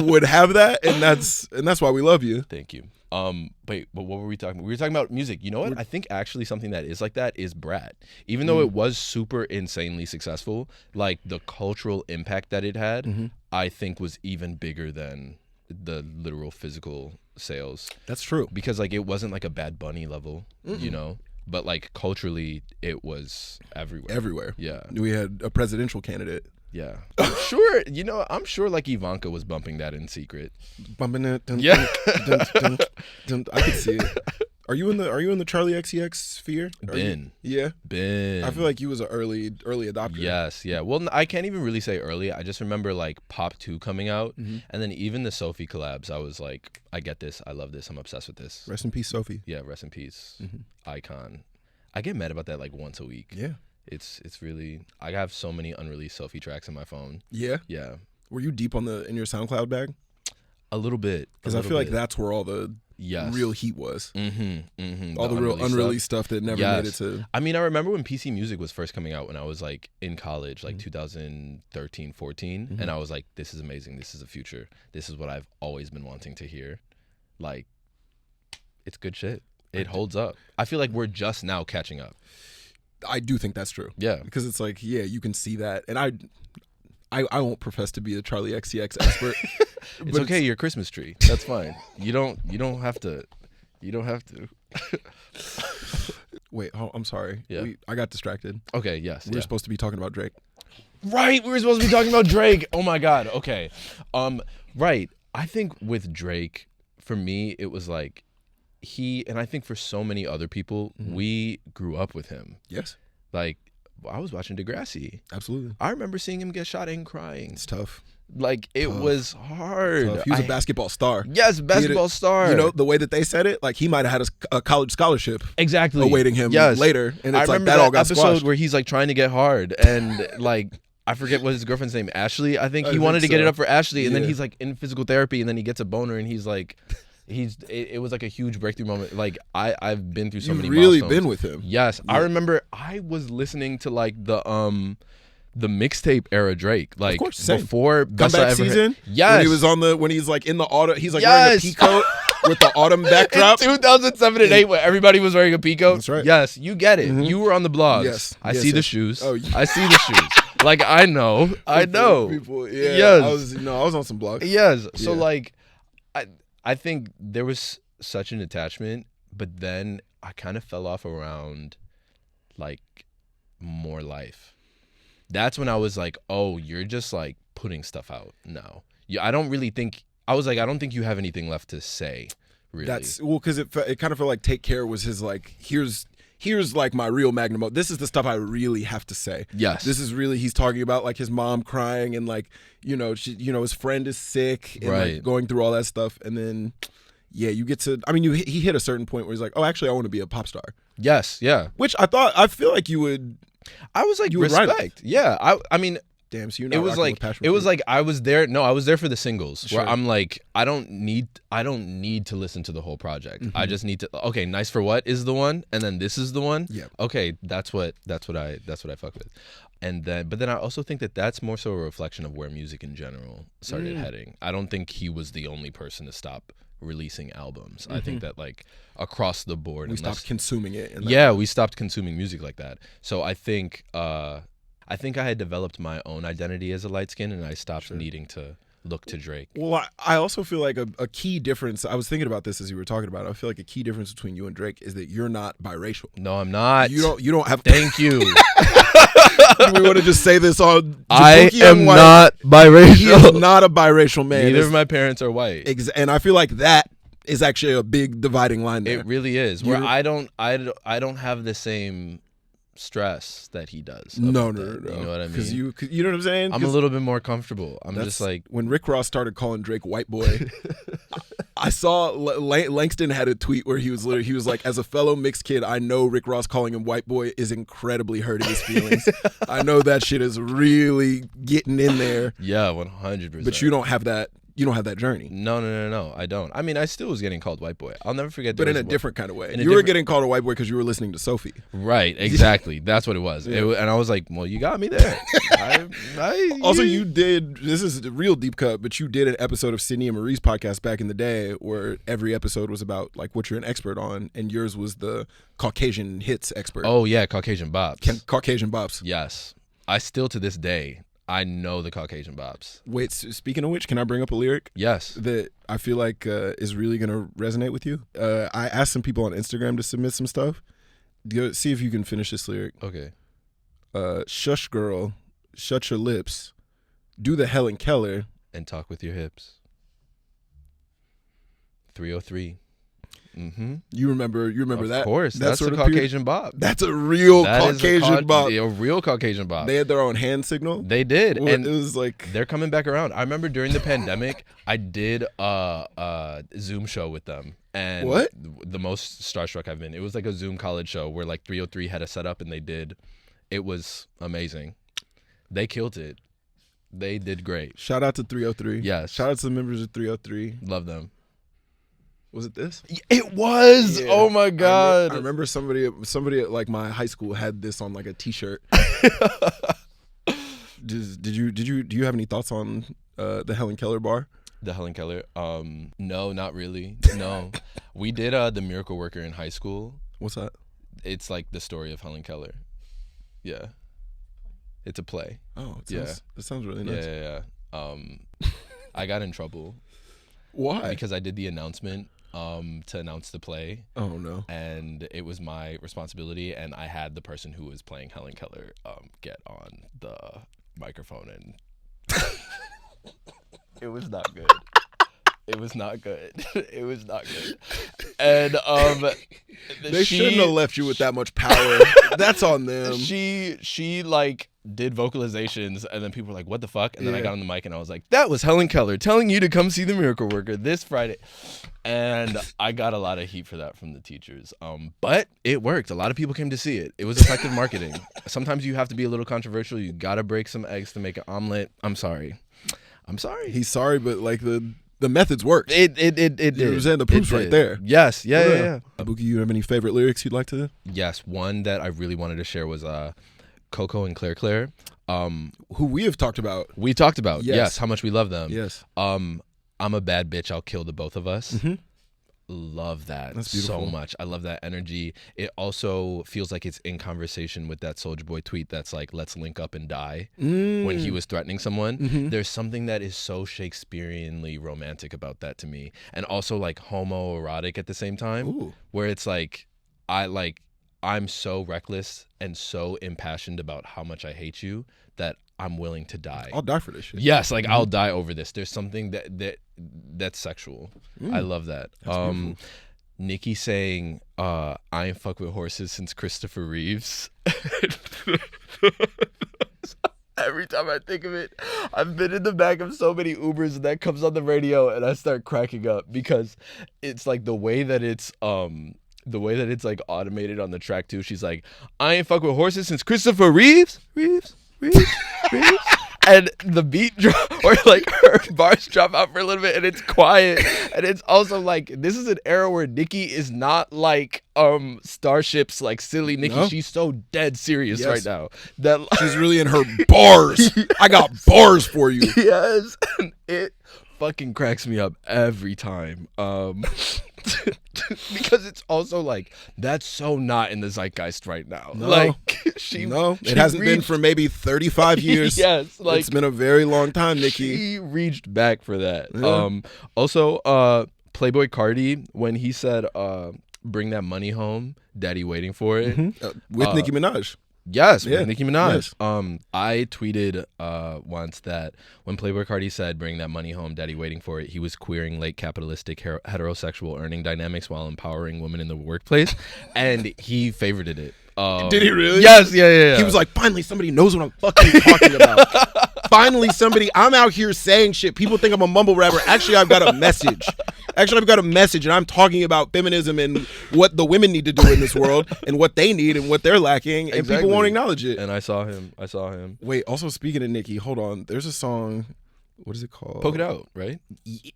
would have that, and that's why we love you. Thank you. But what were we talking about? We were talking about music. You know what? I think actually something that is like that is Brat. Even though it was super insanely successful, like the cultural impact that it had, I think was even bigger than the literal physical sales. That's true. Because like it wasn't like a Bad Bunny level, you know? But like culturally it was everywhere. Yeah. We had a presidential candidate. Yeah. I'm sure, I'm sure like Ivanka was bumping that in secret. Bumping it. Yeah. I could see it. Are you in the Charlie XCX sphere? Ben. Yeah. Ben. I feel like you was an early adopter. Yes, yeah. Well, I can't even really say early. I just remember like Pop 2 coming out, and then even the Sophie collabs. I was like, I get this. I love this. I'm obsessed with this. Rest in peace, Sophie. Yeah, rest in peace. Icon. I get mad about that like once a week. Yeah. It's really. I have so many unreleased Sophie tracks in my phone. Yeah. Yeah. Were you deep in your SoundCloud bag? A little bit. Because I feel like that's where all the real heat was. All the real unreleased stuff that never made it to. I mean, I remember when PC Music was first coming out when I was like in college, like 2013, 14. And I was like, this is amazing. This is the future. This is what I've always been wanting to hear. Like, it's good shit. It holds up. I feel like we're just now catching up. I do think that's true. Yeah. Because it's like, yeah, you can see that. And I won't profess to be a Charlie XCX expert. It's okay, you're a Christmas tree. That's fine. You don't have to. Wait, I'm sorry. Yeah. I got distracted. Okay, yes. We were supposed to be talking about Drake. Right, we were supposed to be talking about Drake. Oh my God. Okay. Right. I think with Drake, for me, it was like and I think for so many other people, we grew up with him. Yes. Like, I was watching Degrassi. Absolutely. I remember seeing him get shot and crying. It's tough. Like, it was hard. Tough. He was a basketball star. Yes, basketball star. You know, the way that they said it, like he might have had a college scholarship awaiting him later. And it's like that all got episode squashed. where he's like trying to get hard and like, I forget what his girlfriend's name, Ashley. I think he wanted to get it up for Ashley, and then he's like in physical therapy, and then he gets a boner, and he's like, it was like a huge breakthrough moment. Like I've been through so many really milestones. been with him. Yes, yeah. I remember I was listening to like the mixtape era Drake, like of course, same. Before Best Comeback I Ever Season. Heard. Yes, when he's like in the autumn, he's like wearing a peacoat with the autumn backdrop. In 2007 and 8, when everybody was wearing a peacoat. That's right. Yes, you get it. You were on the blogs. Yes, I see the shoes. Oh, I see the shoes. Like I know. People, yeah. Yes. I was on some blogs. Yes. So like, I think there was such an attachment, but then I kind of fell off around like More Life. That's when I was like, oh, you're just like putting stuff out now. I don't think you have anything left to say, really. That's because it kind of felt like Take Care was his like, here's like my real magnum opus. This is the stuff I really have to say. Yes. This is really, he's talking about like his mom crying and like, his friend is sick and like going through all that stuff. And then, yeah, you get to, he hit a certain point where he's like, oh, actually I want to be a pop star. Yes. Yeah. Which I feel like you would. I was like, respect. Yeah. I mean, damn, so it was like I was there. No, I was there for the singles where I'm like, I don't need to listen to the whole project. Mm-hmm. I just need to. Okay, Nice for What is the one, and then this is the one. Yeah. Okay, that's what I fuck with, but then I also think that that's more so a reflection of where music in general started heading. I don't think he was the only person to stop releasing albums. I think that like across the board, we stopped consuming it. We stopped consuming music like that. So I think I had developed my own identity as a light skin, and I stopped needing to look to Drake. Well, I also feel like a key difference, I was thinking about this as you were talking about it, I feel like a key difference between you and Drake is that you're not biracial. No, I'm not. You don't have. Thank you. We want to just say this on I am not biracial. He is not a biracial man. Neither of my parents are white. And I feel like that is actually a big dividing line there. It really is. Where I don't have the same stress that he does. No. You know what I mean? Because you know what I'm saying? I'm a little bit more comfortable. I'm just like, when Rick Ross started calling Drake white boy, I saw Langston had a tweet where he was like, as a fellow mixed kid, I know Rick Ross calling him white boy is incredibly hurting his feelings. I know that shit is really getting in there. Yeah, 100%. But you don't have that. You don't have that journey. No, I don't. I mean, I still was getting called white boy. I'll never forget. But in a different kind of way. You were getting called a white boy because you were listening to Sophie. Right, exactly. That's what it was. Yeah. And I was like, well, you got me there. Also, you did, this is a real deep cut, but you did an episode of Sydney and Marie's podcast back in the day where every episode was about like what you're an expert on, and yours was the Caucasian hits expert. Oh, yeah, Caucasian bops. Caucasian bops. Yes. I still, to this day, I know the Caucasian bops. Wait, speaking of which, can I bring up a lyric? Yes. That I feel like is really going to resonate with you. I asked some people on Instagram to submit some stuff. Go see if you can finish this lyric. Okay. Shush girl, shut your lips, do the Helen Keller. And talk with your hips. 303. Mm-hmm. You remember that? Of course. That's a Caucasian bop. That's a real Caucasian bop. A real Caucasian bop. They had their own hand signal. They did. Well, and it was like they're coming back around. I remember during the pandemic, I did a Zoom show with them. And what? The most starstruck I've been. It was like a Zoom college show where like 303 had a setup and they did. It was amazing. They killed it. They did great. Shout out to 303. Yes. Shout out to the members of 303. Love them. Was it this? It was. Yeah. Oh my God. I remember somebody at like my high school had this on like a T-shirt. Do you have any thoughts on the Helen Keller bar? The Helen Keller? No, not really. No. We did The Miracle Worker in high school. What's that? It's like the story of Helen Keller. Yeah. It's a play. Oh, it sounds really nice. Yeah. I got in trouble. Why? Because I did the announcement to announce the play. Oh no. And it was my responsibility, and I had the person who was playing Helen Keller get on the microphone, and it was not good. It was not good. It was not good. And they shouldn't have left you with that much power. That's on them. She like did vocalizations, and then people were like, what the fuck? And then I got on the mic and I was like, that was Helen Keller telling you to come see The Miracle Worker this Friday. And I got a lot of heat for that from the teachers. But it worked. A lot of people came to see it. It was effective marketing. Sometimes you have to be a little controversial. You gotta break some eggs to make an omelet. I'm sorry. He's sorry, but like the methods worked. It did. You were saying the proof's right there. Yes. Yeah. Jaboukie, you have any favorite lyrics you'd like to? Yes. One that I really wanted to share was Coco and Claire. Who we have talked about. We talked about. Yes. How much we love them. Yes. I'm a bad bitch. I'll kill the both of us. Mm-hmm. love that That's so beautiful. much. I love that energy. It also feels like it's in conversation with that Soulja Boy tweet that's like, let's link up and die, when he was threatening someone. There's something that is so Shakespeareanly romantic about that to me, and also like homoerotic at the same time. Where it's like, I'm so reckless and so impassioned about how much I hate you that I'm willing to die. I'll die for this shit. Yes, like I'll die over this. There's something that's sexual. I love that. Nicki saying, I ain't fuck with horses since Christopher Reeves. Every time I think of it, I've been in the back of so many Ubers and that comes on the radio and I start cracking up because it's like the way that it's like automated on the track too. She's like, I ain't fuck with horses since Christopher Reeves. And the beat drop, or like her bars drop out for a little bit and it's quiet. And it's also like, this is an era where Nicki is not like Starship's like silly Nicki. No. She's so dead serious right now that she's really in her bars. I got bars for you. Yes. And it fucking cracks me up every time. Because it's also like, that's so not in the zeitgeist right now. No. Like it hasn't been for maybe 35 years. Yes, like it's been a very long time, Nicki. She reached back for that. Yeah. Also, Playboy Cardi, when he said, "Bring that money home, Daddy waiting for it," with Nicki Minaj. Yes, with Nicki Minaj. Yes. I tweeted once that when Playboy Cardi said, "Bring that money home, Daddy waiting for it," he was queering late capitalistic heterosexual earning dynamics while empowering women in the workplace, and he favorited it. Did he really? Yes, yeah. He was like, finally somebody knows what I'm fucking talking about. Finally somebody, I'm out here saying shit. People think I'm a mumble rapper. Actually, I've got a message. And I'm talking about feminism and what the women need to do in this world and what they need and what they're lacking, and people won't acknowledge it. And I saw him. Wait, also speaking of Nicki, hold on. There's a song, what is it called? Poke It Out, right?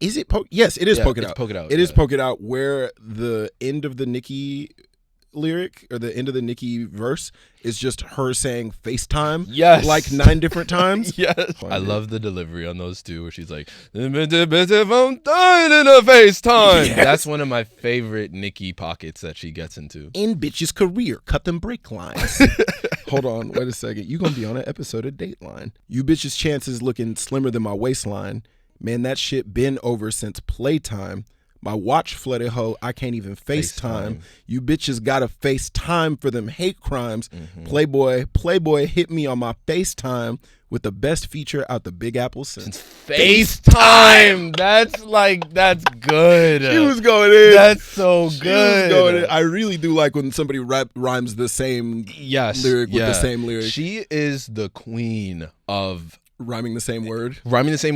Is it Yes, it is Poke It Out. Poke It Out. It is Poke It Out, where the end of the Nicki lyric or the end of the Nicki verse is just her saying FaceTime like 9 different times. Yes. I love the delivery on those two where she's like, I'm dying in a FaceTime. Yes. That's one of my favorite Nicki pockets that she gets into. In bitch's career, cut them brake lines. Hold on, wait a second. You gonna be on an episode of Dateline. You bitches' chances looking slimmer than my waistline. Man, that shit been over since playtime. My watch flooded, ho, I can't even FaceTime. You bitches gotta FaceTime for them hate crimes. Playboy hit me on my FaceTime with the best feature out the Big Apple since FaceTime. That's good. She was going in. That's so good. She was going in. I really do like when somebody rhymes the same lyric with the same lyric. She is the queen of rhyming the same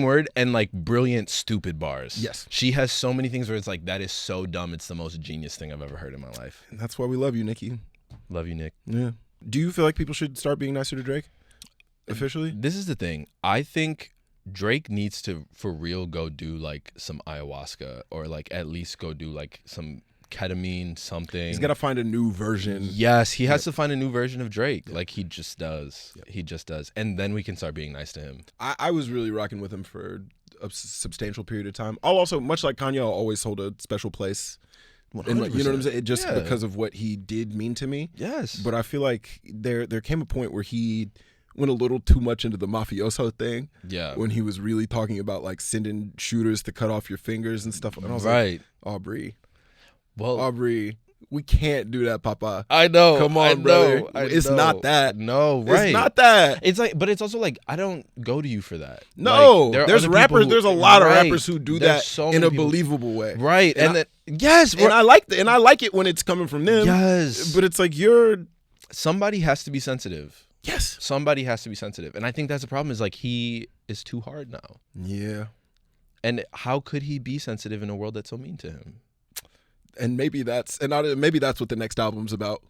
word and like brilliant stupid bars. Yes, she has so many things where it's like, that is so dumb, it's the most genius thing I've ever heard in my life. And that's why we love you, Nicki. Love you, Nick. Yeah. Do you feel like people should start being nicer to Drake officially? This is the thing. I think Drake needs to for real go do like some ayahuasca, or like at least go do like some ketamine something. He's got to find a new version. Yes, he has to find a new version of Drake. Like he just does. He just does. And then we can start being nice to him. I was really rocking with him for a substantial period of time. I'll also, much like Kanye, I'll always hold a special place. In my, you know what I'm saying? Just because of what he did mean to me. Yes. But I feel like there came a point where he went a little too much into the mafioso thing. Yeah. When he was really talking about like sending shooters to cut off your fingers and stuff. And I was like, Aubrey. Well, Aubrey, we can't do that, Papa. I know. Come on, brother. It's not that. No, right. It's not that. It's like, but it's also like, I don't go to you for that. No, like, there's rappers. There's a lot of rappers who do that in a believable way. Right, and then and I like that, and I like it when it's coming from them. Yes, but it's like somebody has to be sensitive. Yes, somebody has to be sensitive, and I think that's the problem. Is like he is too hard now. Yeah, and how could he be sensitive in a world that's so mean to him? And maybe that's what the next album's about.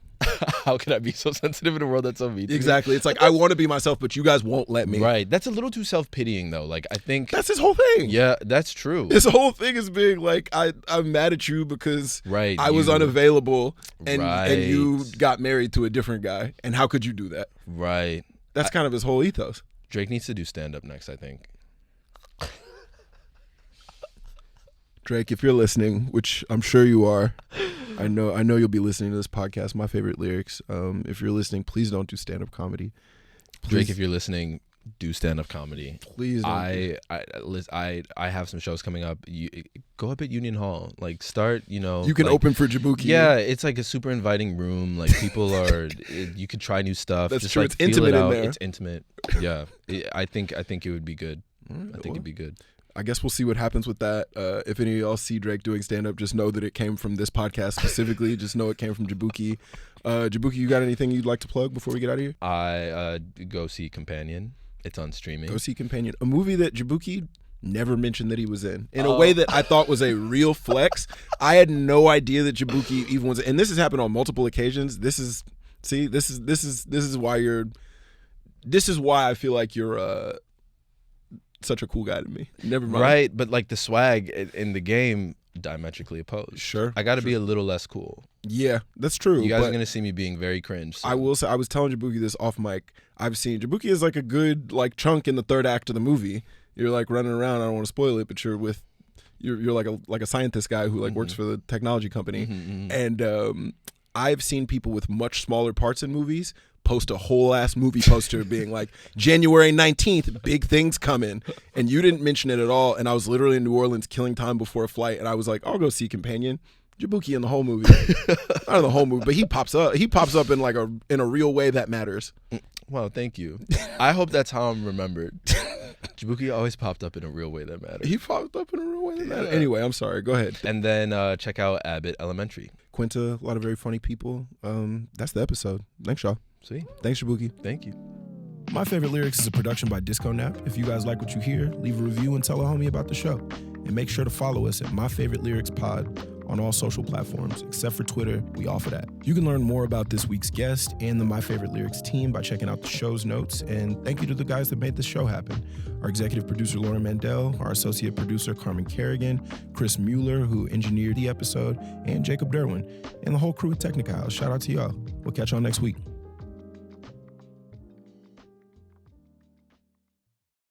How can I be so sensitive in a world that's so mean to me? Exactly. It's like, I want to be myself, but you guys won't let me. Right. That's a little too self-pitying, though. Like, I think that's his whole thing. Yeah, that's true. His whole thing is being like, I'm mad at you because I was unavailable and you got married to a different guy. And how could you do that? Right. That's kind of his whole ethos. Drake needs to do stand-up next, I think. Drake, if you're listening, which I'm sure you are, I know you'll be listening to this podcast, My Favorite Lyrics. If you're listening, please don't do stand-up comedy. Please. Drake, if you're listening, do stand-up comedy. Please don't. I have some shows coming up. You go up at Union Hall. Like, start, you can open for Jaboukie. Yeah, it's like a super inviting room. Like, people are you could try new stuff. That's just true. Like, It's feel intimate it out. in there. It's intimate. Yeah. I think it would be good. I think it'd be good. I guess we'll see what happens with that. If any of y'all see Drake doing stand-up, just know that it came from this podcast specifically. Just know it came from Jaboukie. Jaboukie, you got anything you'd like to plug before we get out of here? I go see Companion. It's on streaming. Go see Companion, a movie that Jaboukie never mentioned that he was in a way that I thought was a real flex. I had no idea that Jaboukie even was, and this has happened on multiple occasions. This is why I feel like you're such a cool guy to me. Never mind. Right, but like the swag in the game, diametrically opposed. Sure. I got to be a little less cool. Yeah, that's true. You guys are going to see me being very cringe. So. I will say, I was telling Jaboukie this off mic. I've seen Jaboukie is like a good like chunk in the third act of the movie. You're like running around. I don't want to spoil it, but you're like a scientist guy who like works for the technology company. And I've seen people with much smaller parts in movies post a whole ass movie poster being like, January 19th, big things coming. And you didn't mention it at all. And I was literally in New Orleans killing time before a flight. And I was like, I'll go see Companion. Jaboukie in the whole movie. Not in the whole movie, but he pops up. He pops up in like in a real way that matters. Well, thank you. I hope that's how I'm remembered. Jaboukie always popped up in a real way that matters. He popped up in a real way that matters. Anyway, I'm sorry. Go ahead. And then check out Abbott Elementary. Quinta, a lot of very funny people. That's the episode. Thanks, y'all. See? Thanks, Jaboukie. Thank you. My Favorite Lyrics is a production by Disco Nap. If you guys like what you hear, leave a review and tell a homie about the show. And make sure to follow us at My Favorite Lyrics Pod on all social platforms, except for Twitter. We offer that. You can learn more about this week's guest and the My Favorite Lyrics team by checking out the show's notes. And thank you to the guys that made this show happen. Our executive producer, Lauren Mandel, our associate producer, Carmen Kerrigan, Chris Mueller, who engineered the episode, and Jacob Derwin, and the whole crew at Technica House. Shout out to y'all. We'll catch y'all next week.